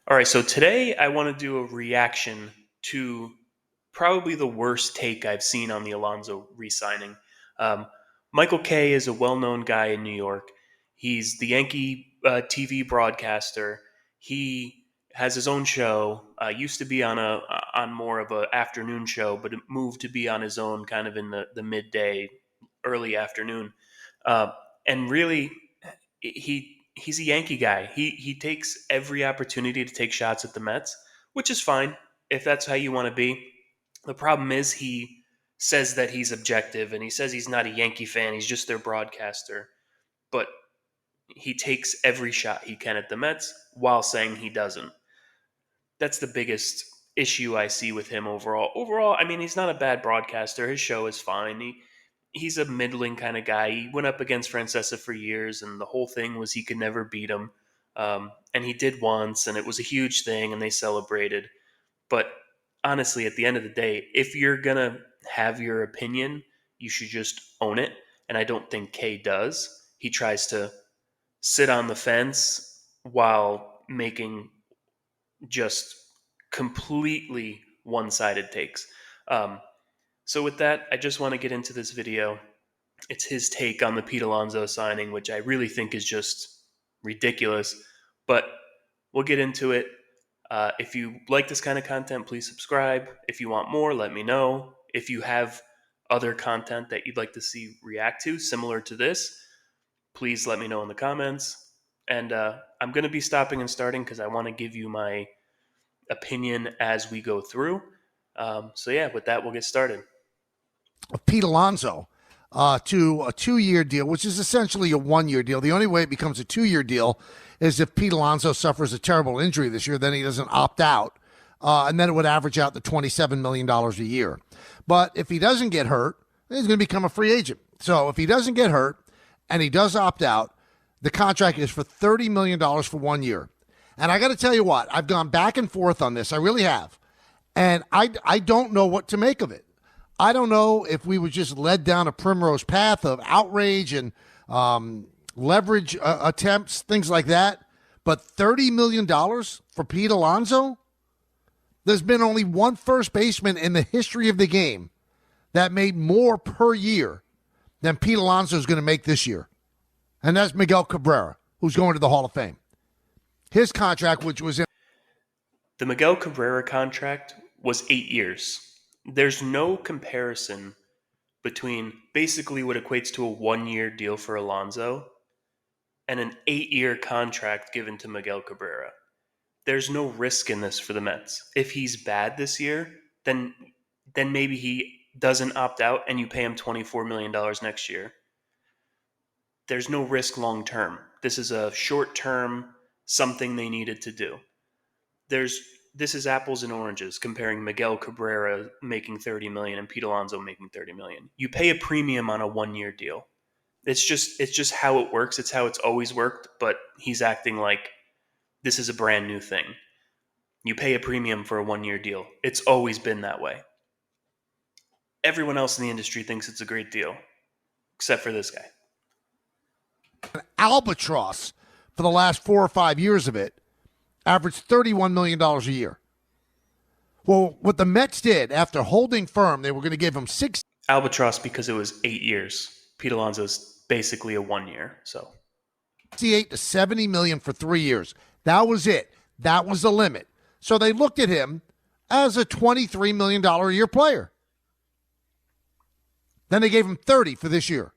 All right, so today I want to do a reaction to probably the worst take I've seen on the Alonso re-signing. Um, Michael Kay is a well-known guy in New York. He's the Yankee TV broadcaster. He has his own show. Used to be on more of a afternoon show, but it moved to be on his own, kind of in the midday, early afternoon. Uh, and really, he's a Yankee guy. He takes every opportunity to take shots at the Mets, which is fine if that's how you want to be. The problem is he says that he's objective and he says he's not a Yankee fan. He's just their broadcaster. But he takes every shot he can at the Mets while saying he doesn't. That's the biggest issue I see with him overall. Overall, I mean, he's not a bad broadcaster. His show is fine. He's a middling kind of guy. He went up against Francesa for years, and the whole thing was he could never beat him. And he did once, and it was a huge thing, and they celebrated. But honestly, at the end of the day, if you're going to have your opinion, you should just own it. And I don't think Kay does. He tries to sit on the fence while making just completely one sided takes. Um, so, with that, I just want to get into this video. It's his take on the Pete Alonso signing, which I really think is just ridiculous. But we'll get into it. If you like this kind of content, please subscribe. If you want more, let me know. If you have other content that you'd like to see react to, similar to this, please let me know in the comments. And I'm going to be stopping and starting because I want to give you my opinion as we go through. So, yeah, with that, we'll get started. Of Pete Alonso to a 2-year deal, which is essentially a 1-year deal. The only way it becomes a 2-year deal is if Pete Alonso suffers a terrible injury this year, then he doesn't opt out, and then it would average out to $27 million a year. But if he doesn't get hurt, he's going to become a free agent. So if he doesn't get hurt and he does opt out, the contract is for $30 million for 1 year. And I got to tell you what, I've gone back and forth on this. I really have. And I don't know what to make of it. I don't know if we were just led down a primrose path of outrage and leverage attempts, things like that. But $30 million for Pete Alonso? There's been only one first baseman in the history of the game that made more per year than Pete Alonso is going to make this year. And that's Miguel Cabrera, who's going to the Hall of Fame. His contract, which was in The Miguel Cabrera contract was 8 years. There's no comparison between basically what equates to a 1-year deal for Alonso and an 8-year contract given to Miguel Cabrera. There's no risk in this for the Mets. If he's bad this year, then maybe he doesn't opt out and you pay him $24 million next year. There's no risk long term. This is a short term something they needed to do. This is apples and oranges comparing Miguel Cabrera making $30 million and Pete Alonso making $30 million. You pay a premium on a 1-year deal. It's just how it works. It's how it's always worked, but he's acting like this is a brand new thing. You pay a premium for a 1-year deal. It's always been that way. Everyone else in the industry thinks it's a great deal, except for this guy. albatross for the last 4 or 5 years of it, averaged $31 million a year. Well, what the Mets did after holding firm, they were going to give him Albatross because it was 8 years. Pete Alonso's basically a 1-year, so 68 to $70 million for 3 years. That was it. That was the limit. So they looked at him as a $23 million a year player. Then they gave him 30 for this year.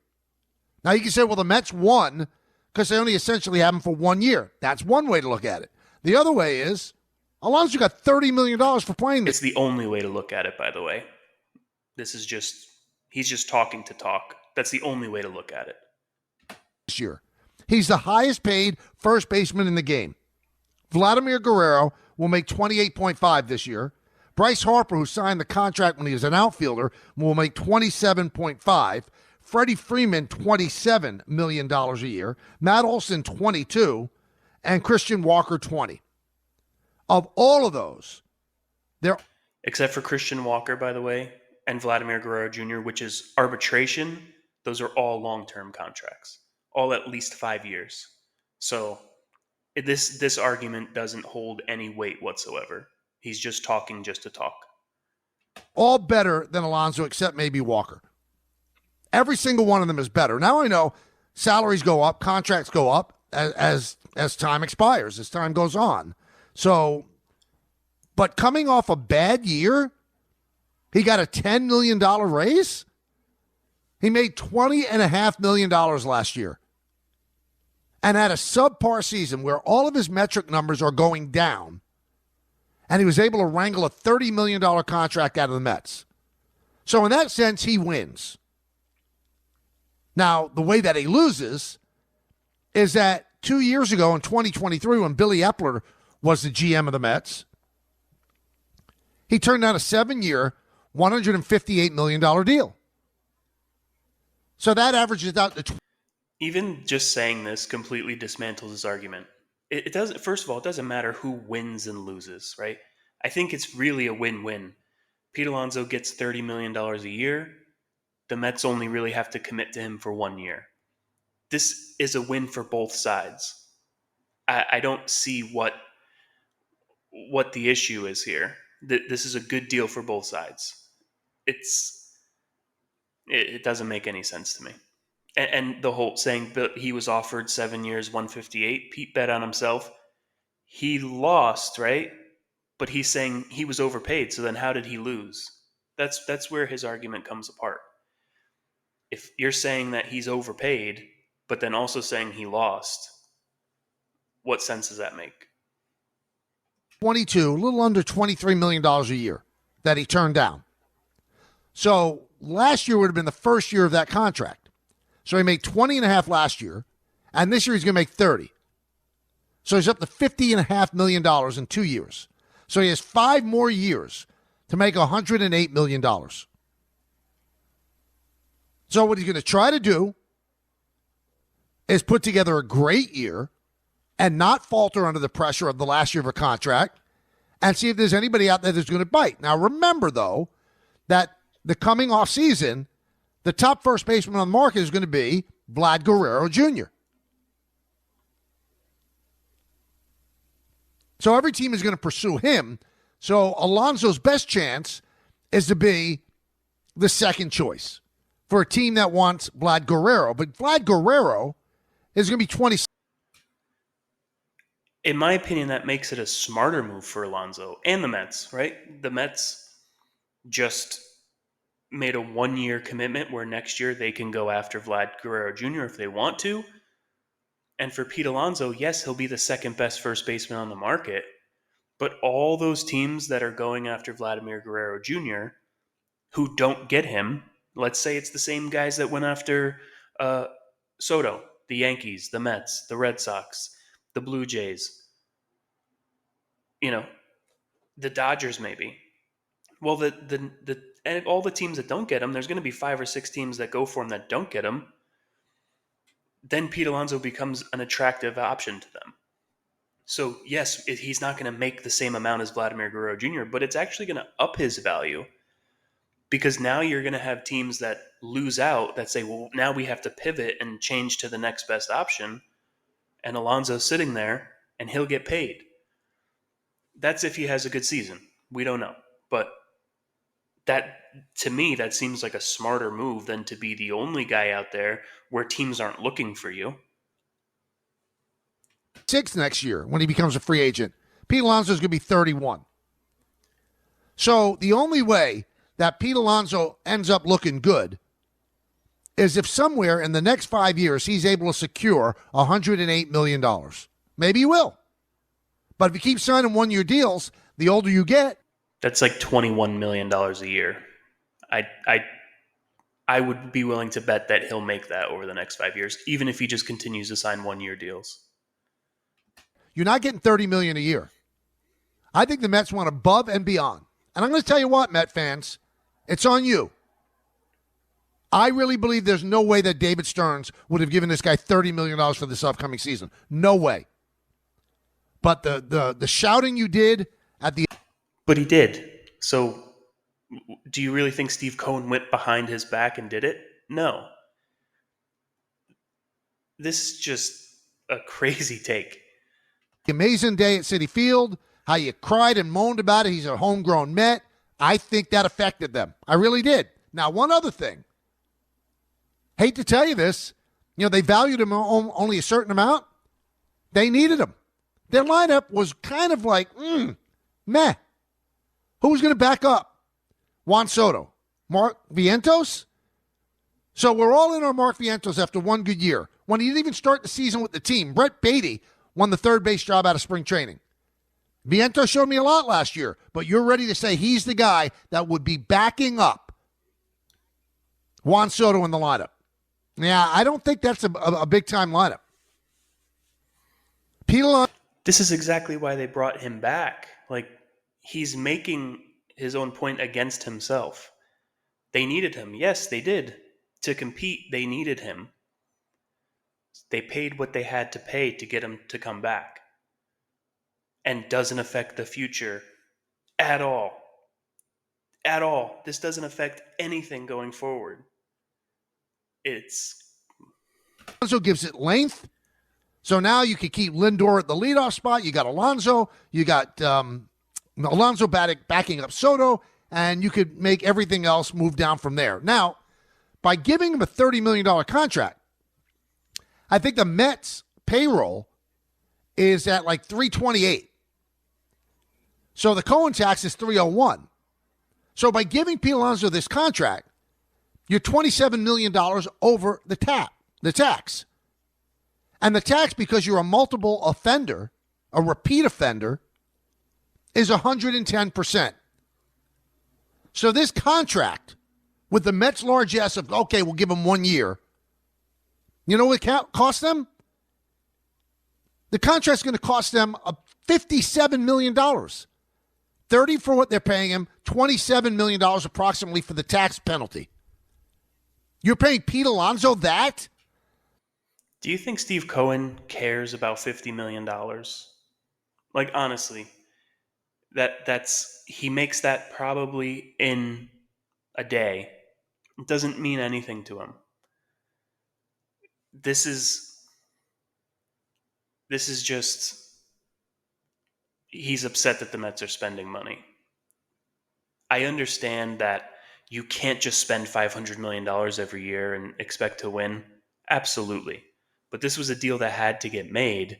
Now you can say, well, the Mets won because they only essentially have him for 1 year. That's one way to look at it. The other way is Alonso got $30 million for playing this. It's the only way to look at it, by the way. He's just talking to talk. That's the only way to look at it. This year. He's the highest paid first baseman in the game. Vladimir Guerrero will make $28.5 this year. Bryce Harper, who signed the contract when he was an outfielder, will make $27.5. Freddie Freeman, $27 million a year. Matt Olson, $22. And Christian Walker, $20. Of all of those, except for Christian Walker, by the way, and Vladimir Guerrero Jr., which is arbitration, those are all long-term contracts, all at least 5 years. So This argument doesn't hold any weight whatsoever. He's just talking just to talk. All better than Alonso, except maybe Walker. Every single one of them is better. Now I know salaries go up, contracts go up as time expires, as time goes on. So, but coming off a bad year, he got a $10 million raise. He made $20.5 million last year and had a subpar season where all of his metric numbers are going down. And he was able to wrangle a $30 million contract out of the Mets. So in that sense, he wins. Now, the way that he loses is that 2 years ago in 2023, when Billy Epler was the GM of the Mets, he turned down a 7-year, $158 million deal. So that averages out to Even just saying this completely dismantles his argument. It doesn't. First of all, it doesn't matter who wins and loses, right? I think it's really a win-win. Pete Alonso gets $30 million a year. The Mets only really have to commit to him for 1 year. This is a win for both sides. I don't see what the issue is here. This is a good deal for both sides. It doesn't make any sense to me. And the whole saying he was offered 7 years, 158. Pete bet on himself. He lost, right? But he's saying he was overpaid. So then, how did he lose? That's where his argument comes apart. If you're saying that he's overpaid, but then also saying he lost, what sense does that make? 22, a little under $23 million a year that he turned down. So last year would have been the first year of that contract. So he made 20 and a half last year, and this year he's going to make 30. So he's up to $50.5 million in 2 years. So he has 5 more years to make $108 million. So what he's going to try to do is put together a great year and not falter under the pressure of the last year of a contract and see if there's anybody out there that's going to bite. Now, remember, though, that the coming off season, the top first baseman on the market is going to be Vlad Guerrero Jr. So every team is going to pursue him. So Alonso's best chance is to be the second choice for a team that wants Vlad Guerrero. But Vlad Guerrero is going to be 20. In my opinion, that makes it a smarter move for Alonso and the Mets, right? The Mets just made a 1-year commitment where next year they can go after Vlad Guerrero Jr. if they want to. And for Pete Alonso, yes, he'll be the second best first baseman on the market. But all those teams that are going after Vladimir Guerrero Jr. who don't get him, let's say it's the same guys that went after Soto, the Yankees, the Mets, the Red Sox, the Blue Jays, the Dodgers maybe. Well, and all the teams that don't get him, there's going to be 5 or 6 teams that go for him that don't get him. Then Pete Alonso becomes an attractive option to them. So yes, he's not going to make the same amount as Vladimir Guerrero Jr., but it's actually going to up his value because now you're going to have teams that lose out that say, well, now we have to pivot and change to the next best option. And Alonso's sitting there and he'll get paid. That's if he has a good season. We don't know. But that, to me, that seems like a smarter move than to be the only guy out there where teams aren't looking for you. 6 next year when he becomes a free agent. Pete Alonso is going to be 31. So the only way that Pete Alonso ends up looking good is if somewhere in the next 5 years he's able to secure $108 million. Maybe he will. But if you keep signing 1-year deals, the older you get. That's like $21 million a year. I would be willing to bet that he'll make that over the next 5 years, even if he just continues to sign 1-year deals. You're not getting $30 million a year. I think the Mets want above and beyond. And I'm going to tell you what, Met fans, it's on you. I really believe there's no way that David Stearns would have given this guy $30 million for this upcoming season. No way. But the shouting you did at the... But he did. So do you really think Steve Cohen went behind his back and did it? No. This is just a crazy take. Amazing day at Citi Field, how you cried and moaned about it. He's a homegrown Met. I think that affected them. I really did. Now, one other thing. Hate to tell you this. They valued him only a certain amount. They needed him. Their lineup was kind of like, meh. Who was going to back up? Juan Soto. Mark Vientos? So we're all in on Mark Vientos after one good year. When he didn't even start the season with the team, Brett Beatty won the third base job out of spring training. Vientos showed me a lot last year, but you're ready to say he's the guy that would be backing up Juan Soto in the lineup. Yeah, I don't think that's a big-time lineup. Pete Alonso. This is exactly why they brought him back. Like, he's making his own point against himself. They needed him. Yes, they did. To compete, they needed him. They paid what they had to pay to get him to come back. And doesn't affect the future at all. At all. This doesn't affect anything going forward. Alonso gives it length. So now you can keep Lindor at the leadoff spot. You got Alonso. You got Alonso backing up Soto. And you could make everything else move down from there. Now, by giving him a $30 million contract, I think the Mets payroll is at like $328. So the Cohen tax is $301. So by giving Pete Alonso this contract, you're $27 million over the tax. And the tax, because you're a multiple offender, a repeat offender, is 110%. So this contract, with the Mets' largesse of, okay, we'll give them 1 year, you know what it cost them? The contract's going to cost them $57 million. 30 for what they're paying him, $27 million approximately for the tax penalty. You're paying Pete Alonso that? Do you think Steve Cohen cares about $50 million? Like, honestly, he makes that probably in a day. It doesn't mean anything to him. This is just, he's upset that the Mets are spending money. I understand that you can't just spend $500 million every year and expect to win. Absolutely. But this was a deal that had to get made.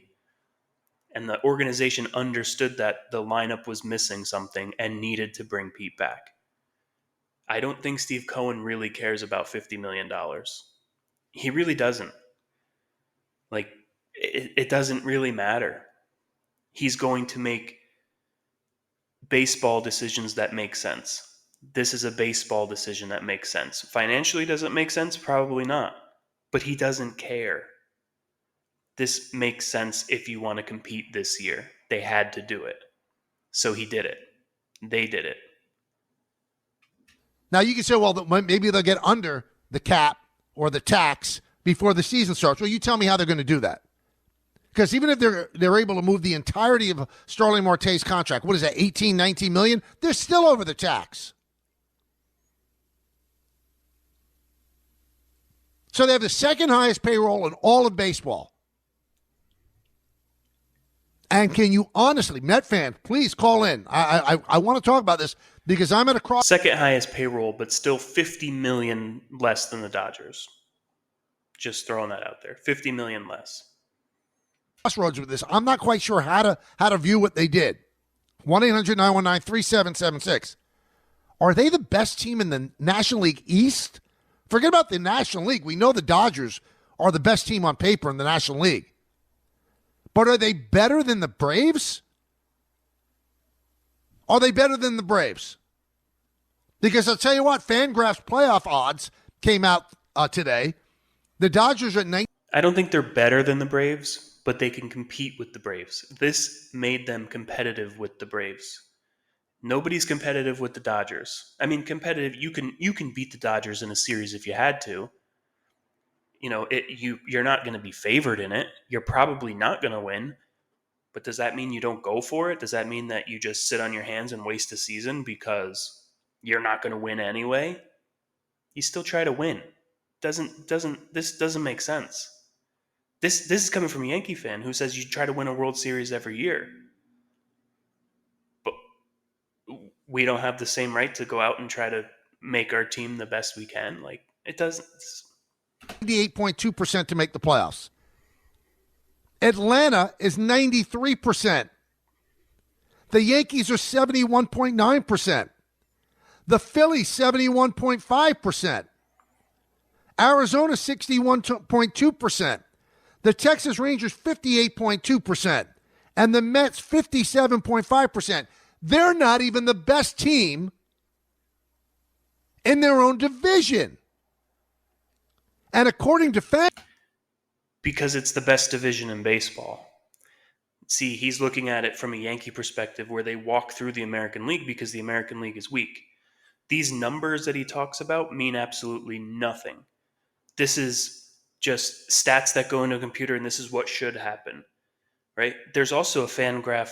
And the organization understood that the lineup was missing something and needed to bring Pete back. I don't think Steve Cohen really cares about $50 million. He really doesn't. Like, it doesn't really matter. He's going to make baseball decisions that make sense. This is a baseball decision that makes sense. Financially, does it make sense? Probably not. But he doesn't care. This makes sense if you want to compete this year. They had to do it. So he did it. They did it. Now you can say, well, maybe they'll get under the cap or the tax before the season starts. Well, you tell me how they're going to do that. Because even if they're able to move the entirety of Starling Marte's contract, what is that, 18, 19 million? They're still over the tax. So they have the second highest payroll in all of baseball. And can you honestly, Met fans, please call in. I want to talk about this because I'm at a cross. Second highest payroll, but still $50 million less than the Dodgers. Just throwing that out there. $50 million less. Crossroads with this. I'm not quite sure how to view what they did. 1-800-919-3776. Are they the best team in the National League East? Forget about the National League. We know the Dodgers are the best team on paper in the National League. But are they better than the Braves? Are they better than the Braves? Because I'll tell you what, Fangraphs playoff odds came out today. The Dodgers are at 19. I don't think they're better than the Braves, but they can compete with the Braves. This made them competitive with the Braves. Nobody's competitive with the Dodgers. I mean, competitive, you can beat the Dodgers in a series if you had to. You know, you're not going to be favored in it. You're probably not going to win. But does that mean you don't go for it? Does that mean that you just sit on your hands and waste a season because you're not going to win anyway? You still try to win. This doesn't make sense. This is coming from a Yankee fan who says you try to win a World Series every year, but we don't have the same right to go out and try to make our team the best we can. Like it doesn't. 98.2% to make the playoffs. Atlanta is 93%. The Yankees are 71.9%. The Phillies, 71.5%. Arizona, 61.2%. The Texas Rangers, 58.2%. And the Mets, 57.5%. They're not even the best team in their own division. And according to fans, Because it's the best division in baseball. See, he's looking at it from a Yankee perspective where they walk through the American League because the American League is weak. These numbers that he talks about mean absolutely nothing. This is just stats that go into a computer, and this is what should happen, right? There's also a Fangraph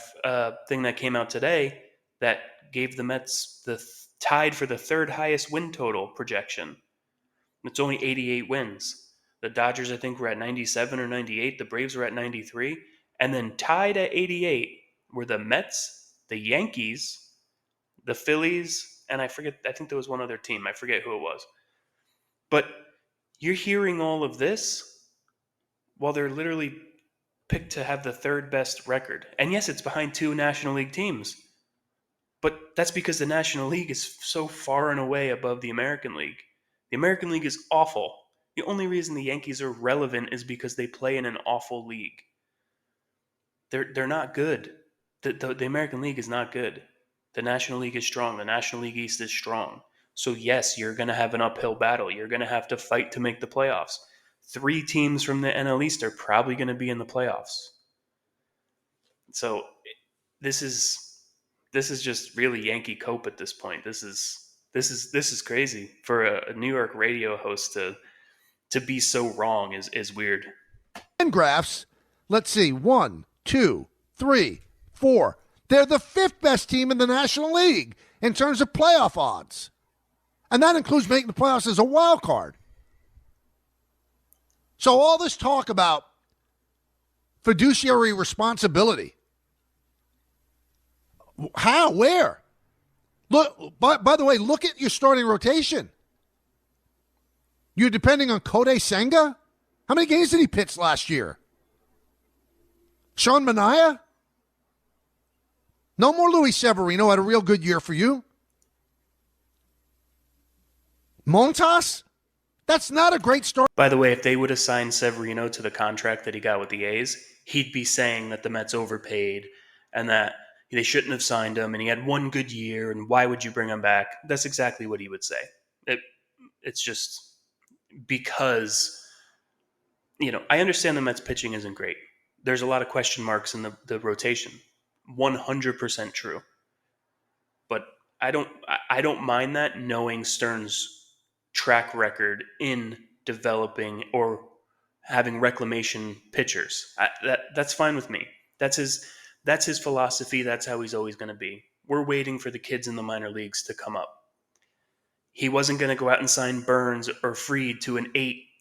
thing that came out today that gave the Mets tied for the third highest win total projection. It's only 88 wins. The Dodgers, I think, were at 97 or 98. The Braves were at 93. And then tied at 88 were the Mets, the Yankees, the Phillies, and I think there was one other team. I forget who it was. But you're hearing all of this while they're literally picked to have the third best record. And yes, it's behind two National League teams. But that's because the National League is so far and away above the American League. The American League is awful. The only reason the Yankees are relevant is because they play in an awful league. They're not good. The American League is not good. The National League is strong. The National League East is strong. So yes, you're going to have an uphill battle. You're going to have to fight to make the playoffs. 3 teams from the NL East are probably going to be in the playoffs. So this is just really Yankee cope at this point. This is crazy for a New York radio host to be so wrong is weird. graphs, let's see, 1, 2, 3, 4. They're the 5th best team in the National League in terms of playoff odds. And that includes making the playoffs as a wild card. So all this talk about fiduciary responsibility. How? Where? Look, by the way, look at your starting rotation. You're depending on Kodai Senga? How many games did he pitch last year? Sean Manaea? No more Luis Severino had a real good year for you. Montas? That's not a great start. By the way, if they would have signed Severino to the contract that he got with the A's, he'd be saying that the Mets overpaid and that they shouldn't have signed him and he had one good year and why would you bring him back? That's exactly what he would say. It's just because, I understand the Mets pitching isn't great. There's a lot of question marks in the rotation. 100% true. But I don't mind that, knowing Stern's track record in developing or having reclamation pitchers. That's fine with me. That's his philosophy. That's how he's always going to be. We're waiting for the kids in the minor leagues to come up. He wasn't going to go out and sign Burns or Fried to an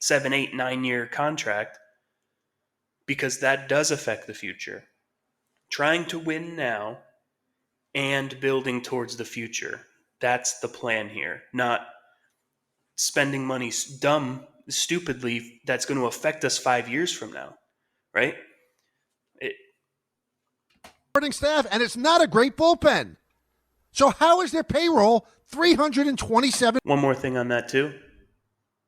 7, 8, 9-year contract because that does affect the future. Trying to win now and building towards the future. That's the plan here. Not spending money stupidly that's going to affect us 5 years from now, right? Starting staff, and it's not a great bullpen. So how is their payroll 327? One more thing on that too.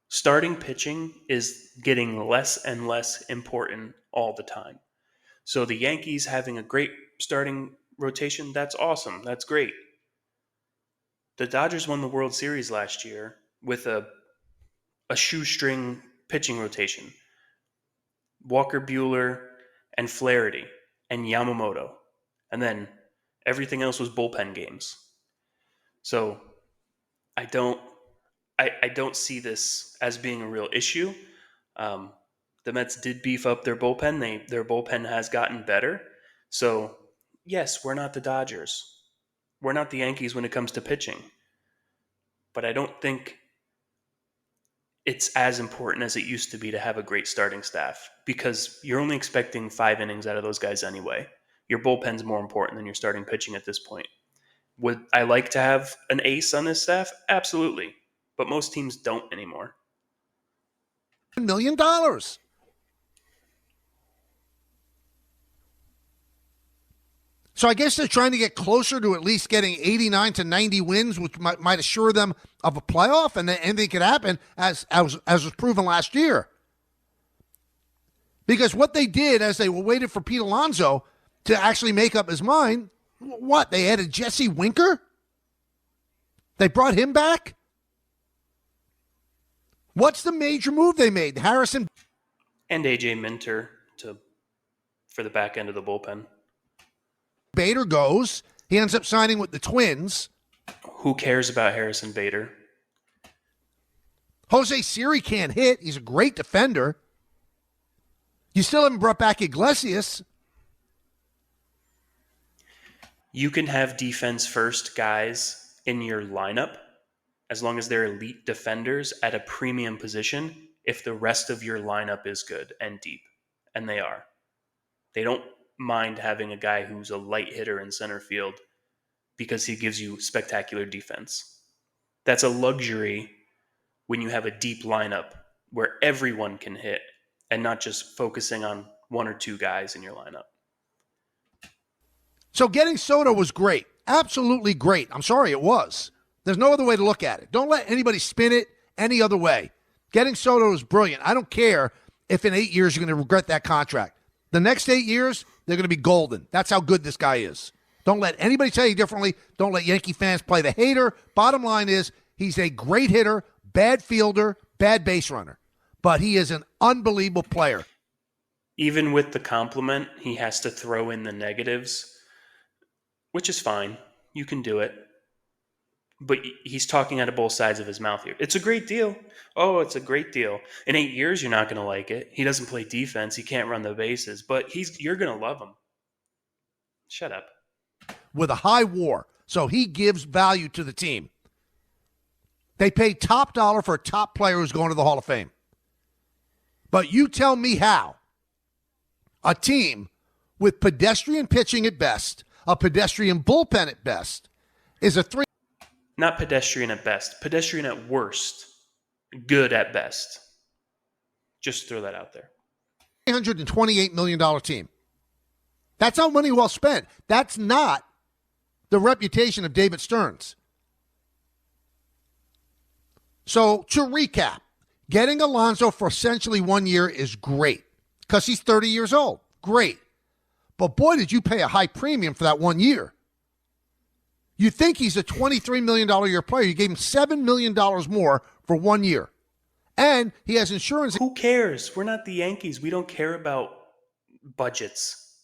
Starting pitching is getting less and less important all the time. So the Yankees having a great starting rotation, that's awesome. That's great. The Dodgers won the World Series last year with a shoestring pitching rotation. Walker Buehler and Flaherty and Yamamoto. And then everything else was bullpen games. So I don't see this as being a real issue. The Mets did beef up their bullpen. Their bullpen has gotten better. So yes, we're not the Dodgers. We're not the Yankees when it comes to pitching. But I don't think it's as important as it used to be to have a great starting staff because you're only expecting 5 innings out of those guys anyway. Your bullpen's more important than your starting pitching at this point. Would I like to have an ace on this staff? Absolutely. But most teams don't anymore. $1 million. So I guess they're trying to get closer to at least getting 89 to 90 wins, which might assure them of a playoff, and then anything could happen, as was proven last year. Because what they did as they waited for Pete Alonso to actually make up his mind, what? They added Jesse Winker? They brought him back? What's the major move they made? Harrison And AJ Minter for the back end of the bullpen. Bader goes. He ends up signing with the Twins. Who cares about Harrison Bader? Jose Siri can't hit. He's a great defender. You still haven't brought back Iglesias. You can have defense first guys in your lineup as long as they're elite defenders at a premium position if the rest of your lineup is good and deep. And they are. They don't mind having a guy who's a light hitter in center field because he gives you spectacular defense. That's a luxury when you have a deep lineup where everyone can hit and not just focusing on one or two guys in your lineup. So getting Soto was great. Absolutely great. I'm sorry, it was. There's no other way to look at it. Don't let anybody spin it any other way. Getting Soto is brilliant. I don't care if in 8 years you're going to regret that contract. The next 8 years, they're going to be golden. That's how good this guy is. Don't let anybody tell you differently. Don't let Yankee fans play the hater. Bottom line is he's a great hitter, bad fielder, bad base runner. But he is an unbelievable player. Even with the compliment, he has to throw in the negatives, which is fine. You can do it. But he's talking out of both sides of his mouth here. It's a great deal. Oh, it's a great deal. In 8 years, you're not going to like it. He doesn't play defense. He can't run the bases. But you're going to love him. Shut up. With a high WAR. So he gives value to the team. They paid top dollar for a top player who's going to the Hall of Fame. But you tell me how a team with pedestrian pitching at best, a pedestrian bullpen at best, is a three. Not pedestrian at best. Pedestrian at worst. Good at best. Just throw that out there. $328 million team. That's how money well spent. That's not the reputation of David Stearns. So to recap, getting Alonso for essentially 1 year is great because he's 30 years old. Great. But boy, did you pay a high premium for that 1 year. You think he's a $23 million a year player. You gave him $7 million more for 1 year. And he has insurance. Who cares? We're not the Yankees. We don't care about budgets.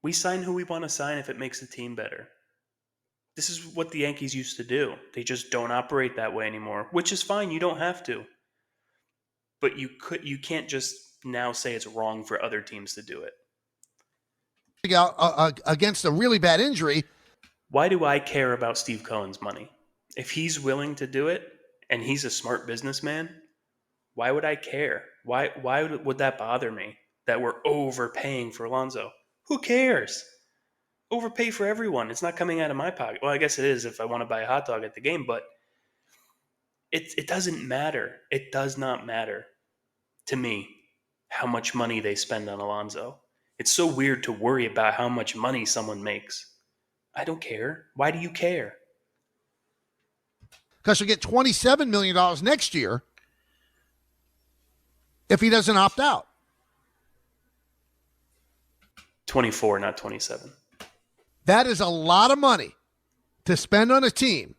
We sign who we want to sign if it makes the team better. This is what the Yankees used to do. They just don't operate that way anymore, which is fine. You don't have to. But you can't just now say it's wrong for other teams to do it. Against a really bad injury. Why do I care about Steve Cohen's money? If he's willing to do it and he's a smart businessman, why would I care? Why would that bother me that we're overpaying for Alonso? Who cares? Overpay for everyone. It's not coming out of my pocket. Well, I guess it is if I want to buy a hot dog at the game, but it doesn't matter. It does not matter to me how much money they spend on Alonso. It's so weird to worry about how much money someone makes. I don't care. Why do you care? Because he'll get $27 million next year if he doesn't opt out. 24, not 27. That is a lot of money to spend on a team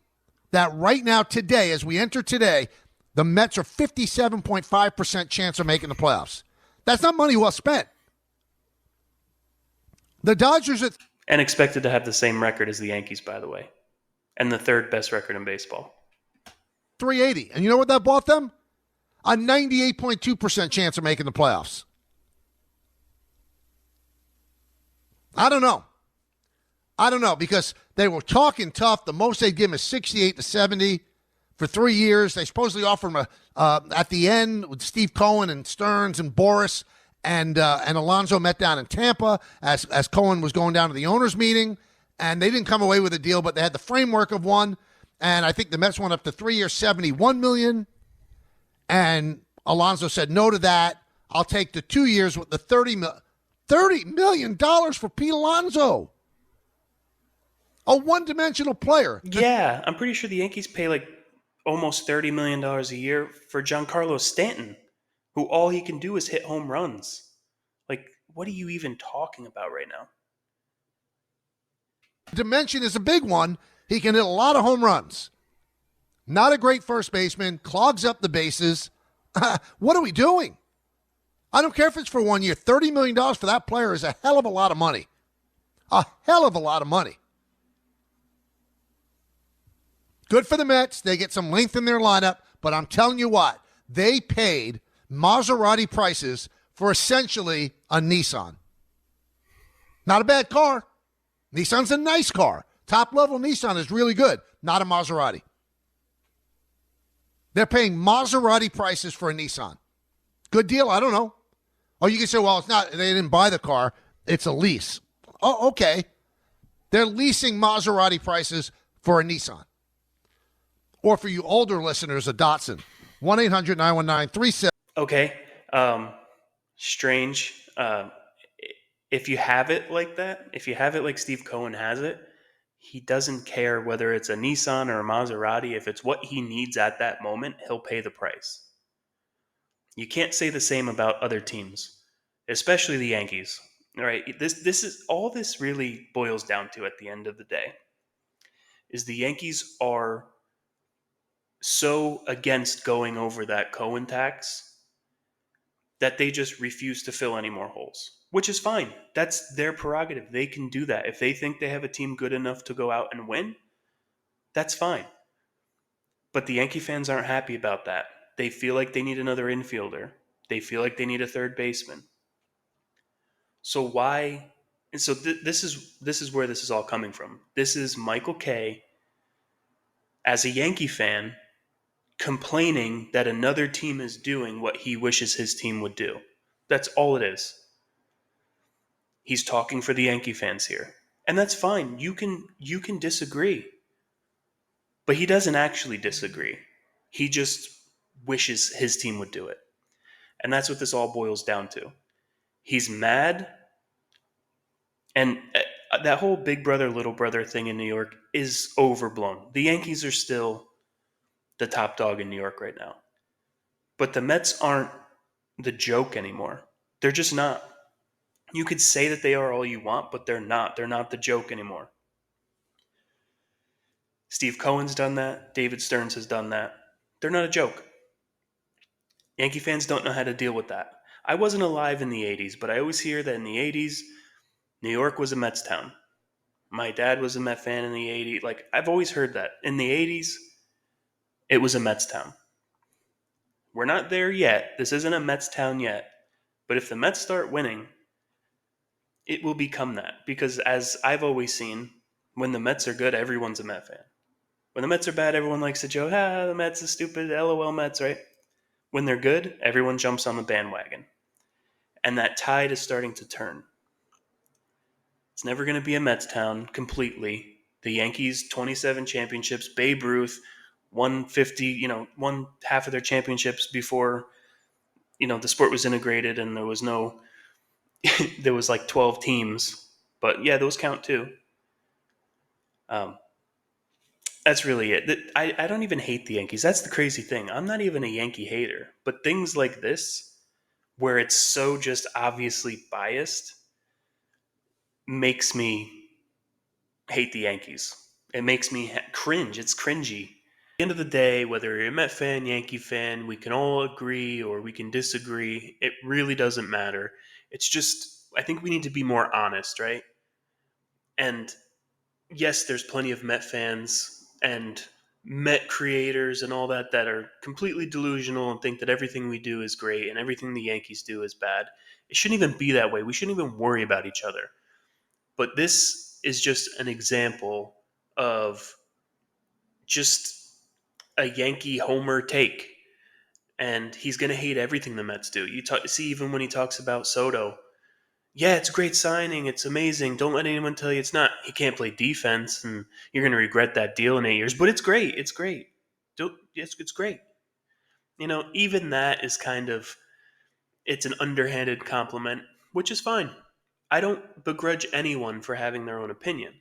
that right now, today, as we enter today, the Mets are 57.5% chance of making the playoffs. That's not money well spent. The Dodgers at And expected to have the same record as the Yankees, by the way. And the third best record in baseball. 380. And you know what that bought them? A 98.2% chance of making the playoffs. I don't know because they were talking tough. The most they'd give him is 68 to 70 for 3 years. They supposedly offered him at the end with Steve Cohen and Stearns and Boris and Alonso met down in Tampa as Cohen was going down to the owners' meeting, and they didn't come away with a deal, but they had the framework of one. And I think the Mets went up to 3 years, $71 million, and Alonso said no to that. I'll take the 2 years with the $30 million for Pete Alonso, a one-dimensional player. Yeah, I'm pretty sure the Yankees pay like almost $30 million a year for Giancarlo Stanton, who all he can do is hit home runs. Like, what are you even talking about right now? Dimension is a big one. He can hit a lot of home runs. Not a great first baseman, clogs up the bases. What are we doing? I don't care if it's for 1 year. $30 million for that player is a hell of a lot of money. A hell of a lot of money. Good for the Mets. They get some length in their lineup, but I'm telling you what, they paid Maserati prices for essentially a Nissan. Not a bad car. Nissan's a nice car. Top-level Nissan is really good. Not a Maserati. They're paying Maserati prices for a Nissan. Good deal? I don't know. Oh, you can say, well, it's not. They didn't buy the car. It's a lease. Oh, okay. They're leasing Maserati prices for a Nissan. Or for you older listeners, a Datsun. 1-800-919-37. Okay, strange. If you have it like that, if you have it like Steve Cohen has it, he doesn't care whether it's a Nissan or a Maserati. If it's what he needs at that moment, he'll pay the price. You can't say the same about other teams, especially the Yankees. All right, this is all this really boils down to at the end of the day is the Yankees are so against going over that Cohen tax that they just refuse to fill any more holes, which is fine. That's their prerogative. They can do that. If they think they have a team good enough to go out and win, that's fine. But the Yankee fans aren't happy about that. They feel like they need another infielder. They feel like they need a third baseman. So why? And so this is where this is all coming from. This is Michael Kay as a Yankee fan complaining that another team is doing what he wishes his team would do. That's all it is. He's talking for the Yankee fans here. And that's fine. You can disagree. But he doesn't actually disagree. He just wishes his team would do it. And that's what this all boils down to. He's mad. And that whole big brother, little brother thing in New York is overblown. The Yankees are still the top dog in New York right now. But the Mets aren't the joke anymore. They're just not. You could say that they are all you want, but they're not. They're not the joke anymore. Steve Cohen's done that. David Stearns has done that. They're not a joke. Yankee fans don't know how to deal with that. I wasn't alive in the 80s, but I always hear that in the 80s, New York was a Mets town. My dad was a Met fan in the 80s. Like, I've always heard that. In the 80s, it was a Mets town. We're not there yet. This isn't a Mets town yet. But if the Mets start winning, it will become that. Because as I've always seen, when the Mets are good, everyone's a Met fan. When the Mets are bad, everyone likes to joke, the Mets are stupid, LOL Mets, right? When they're good, everyone jumps on the bandwagon. And that tide is starting to turn. It's never going to be a Mets town completely. The Yankees, 27 championships. Babe Ruth won 50, won half of their championships before, the sport was integrated and there was no, there was like 12 teams. But yeah, those count too. That's really it. I don't even hate the Yankees. That's the crazy thing. I'm not even a Yankee hater. But things like this, where it's so just obviously biased, makes me hate the Yankees. It makes me cringe. It's cringy. At the end of the day, whether you're a Met fan, Yankee fan, we can all agree or we can disagree. It really doesn't matter. It's just, I think we need to be more honest, right? And yes, there's plenty of Met fans and Met creators and all that are completely delusional and think that everything we do is great and everything the Yankees do is bad. It shouldn't even be that way. We shouldn't even worry about each other. But this is just an example of just a Yankee homer take, and he's going to hate everything the Mets do. See, even when he talks about Soto, yeah, it's a great signing, it's amazing. Don't let anyone tell you it's not. He can't play defense, and you're going to regret that deal in 8 years. But it's great. It's great. It's great. Even that is kind of it's an underhanded compliment, which is fine. I don't begrudge anyone for having their own opinion.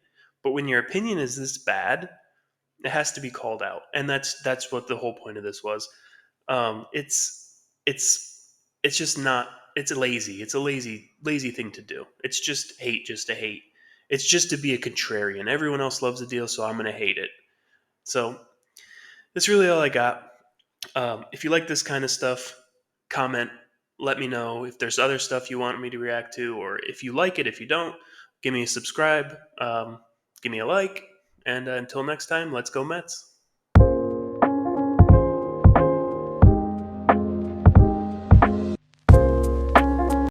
But when your opinion is this bad, it has to be called out. And that's what the whole point of this was. It's just not it's lazy. It's a lazy thing to do. It's just to hate. It's just to be a contrarian. Everyone else loves the deal, so I'm gonna hate it. So that's really all I got. If you like this kind of stuff, comment. Let me know if there's other stuff you want me to react to, or if you like it. If you don't, give me a subscribe, give me a like, and until next time, let's go Mets.